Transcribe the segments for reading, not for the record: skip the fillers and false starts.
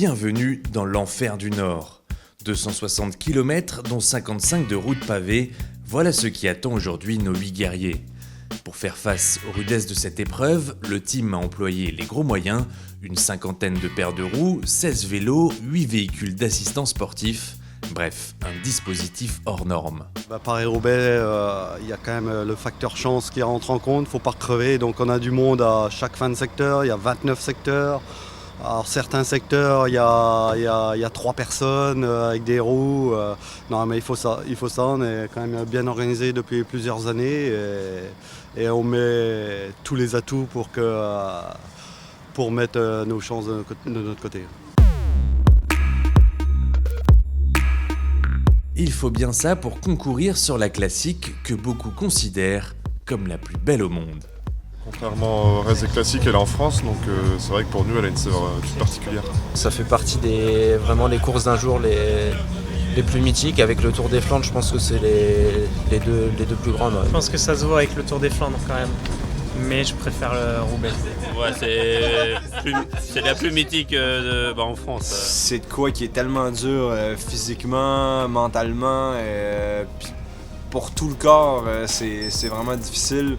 bienvenue dans l'enfer du Nord. 260 km, dont 55 de routes pavées, voilà ce qui attend aujourd'hui nos 8 guerriers. Pour faire face aux rudesses de cette épreuve, le team a employé les gros moyens, une cinquantaine de paires de roues, 16 vélos, 8 véhicules d'assistance sportif, bref, un dispositif hors norme. Paris-Roubaix, il y a quand même le facteur chance qui rentre en compte, il ne faut pas crever, donc on a du monde à chaque fin de secteur, il y a 29 secteurs. Alors certains secteurs, il y a 3 personnes avec des roues. Non mais il faut ça, on est quand même bien organisé depuis plusieurs années et on met tous les atouts pour mettre nos chances de notre côté. Il faut bien ça pour concourir sur la classique que beaucoup considèrent comme la plus belle au monde. Contrairement au reste des classiques, elle est en France, donc c'est vrai que pour nous, elle a une saveur toute particulière. Ça fait partie vraiment des courses d'un jour les plus mythiques. Avec le Tour des Flandres, je pense que c'est les deux plus grandes. Ouais. Je pense que ça se voit avec le Tour des Flandres quand même, mais je préfère le Roubaix. Ouais, c'est la plus mythique en France. C'est de quoi qui est tellement dur physiquement, mentalement, puis pour tout le corps, c'est vraiment difficile.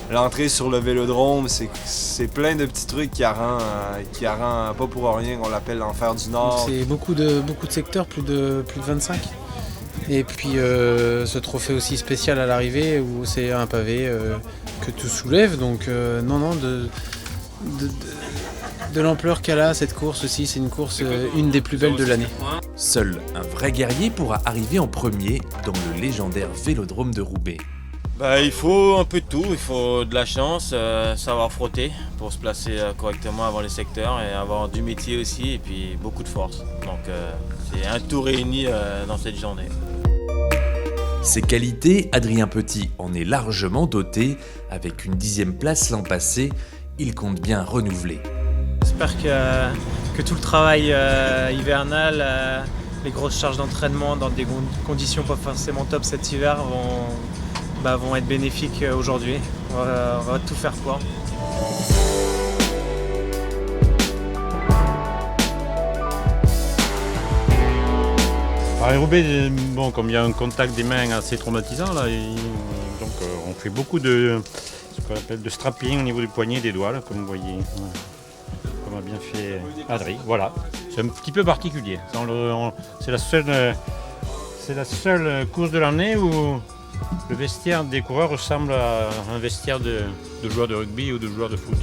L'entrée sur le vélodrome, c'est plein de petits trucs qui rend pas pour rien qu'on l'appelle l'enfer du Nord. C'est beaucoup de secteurs, plus de 25. Et puis ce trophée aussi spécial à l'arrivée où c'est un pavé que tout soulève. Donc de l'ampleur qu'elle a cette course aussi, c'est une course une des plus belles de l'année. Seul un vrai guerrier pourra arriver en premier dans le légendaire vélodrome de Roubaix. Il faut un peu de tout, il faut de la chance, savoir frotter pour se placer correctement avant les secteurs et avoir du métier aussi et puis beaucoup de force. Donc c'est un tout réuni dans cette journée. Ses qualités, Adrien Petit en est largement doté. Avec une 10e place l'an passé, il compte bien renouveler. J'espère que tout le travail hivernal, les grosses charges d'entraînement dans des conditions pas forcément top cet hiver vont être bénéfiques aujourd'hui. On va tout faire pour. Paris-Roubaix, comme il y a un contact des mains assez traumatisant, là, donc on fait beaucoup de ce qu'on appelle de strapping au niveau du poignet et des doigts, là, comme vous voyez, comme a bien fait Adri. Voilà, c'est un petit peu particulier. C'est la seule course de l'année où le vestiaire des coureurs ressemble à un vestiaire de joueurs de rugby ou de joueurs de foot.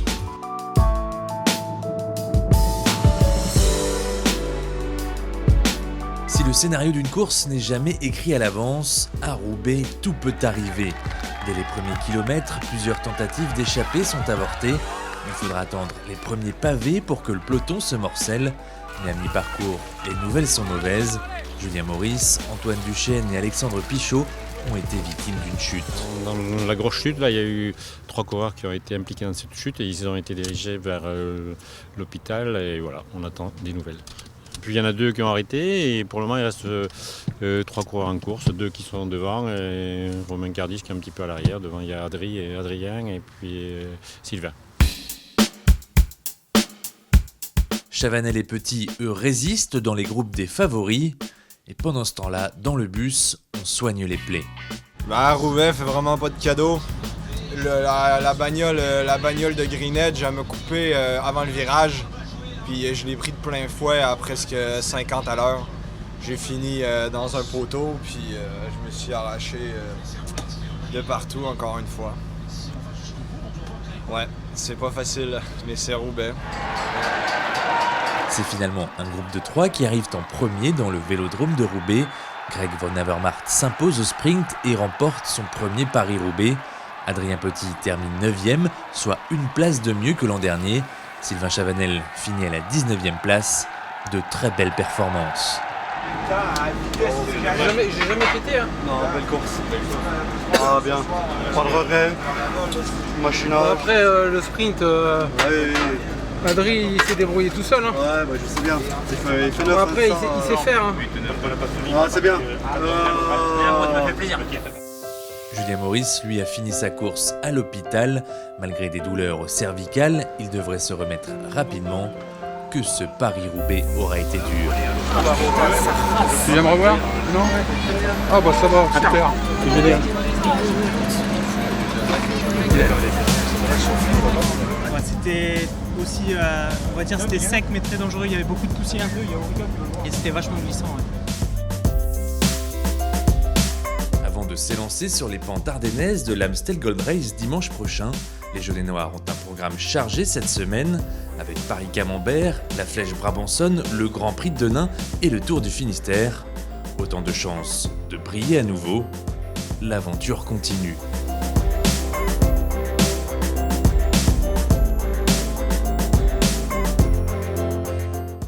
Si le scénario d'une course n'est jamais écrit à l'avance, à Roubaix, tout peut arriver. Dès les premiers kilomètres, plusieurs tentatives d'échapper sont avortées. Il faudra attendre les premiers pavés pour que le peloton se morcelle. Mais à mi-parcours, les nouvelles sont mauvaises. Julien Maurice, Antoine Duchesne et Alexandre Pichot ont été victimes d'une chute. Dans la grosse chute, là, il y a eu 3 coureurs qui ont été impliqués dans cette chute et ils ont été dirigés vers l'hôpital et voilà, on attend des nouvelles. Puis il y en a 2 qui ont arrêté et pour le moment il reste 3 coureurs en course, 2 qui sont devant et Romain Cardis qui est un petit peu à l'arrière. Devant il y a Adrien et puis Sylvain. Chavanel et Petit, eux, résistent dans les groupes des favoris. Et pendant ce temps-là, dans le bus, on soigne les plaies. Roubaix fait vraiment pas de cadeau. La bagnole de Green Edge, elle m'a coupé avant le virage. Puis je l'ai pris de plein fouet à presque 50 à l'heure. J'ai fini dans un poteau, puis je me suis arraché de partout encore une fois. Ouais, c'est pas facile, mais c'est Roubaix. C'est finalement un groupe de 3 qui arrivent en premier dans le vélodrome de Roubaix. Greg Van Avermaet s'impose au sprint et remporte son premier Paris-Roubaix. Adrien Petit termine 9e, soit une place de mieux que l'an dernier. Sylvain Chavanel finit à la 19e place. De très belles performances. J'ai jamais pété, hein. Non, belle course. Ah bien, pas de regret. Machinage. Après le sprint, Oui. Adri il s'est débrouillé tout seul. Hein. Ouais, je sais bien. Il fait 9, après il sait faire. Hein. Ah, c'est bien. Julien Maurice, lui, a fini sa course à l'hôpital. Malgré des douleurs cervicales, il devrait se remettre rapidement. que ce Paris-Roubaix aura été dur. Tu viens me revoir? Non? Ah bah ça va, super. C'est génial. C'était aussi, on va dire, c'était sec mais très dangereux, il y avait beaucoup de poussière et c'était vachement glissant. Avant de s'élancer sur les pentes ardennaises de l'Amstel Gold Race dimanche prochain, les Jaunets Noirs ont un programme chargé cette semaine avec Paris-Camembert, la Flèche Brabançonne, le Grand Prix de Denain et le Tour du Finistère. Autant de chances de briller à nouveau. L'aventure continue.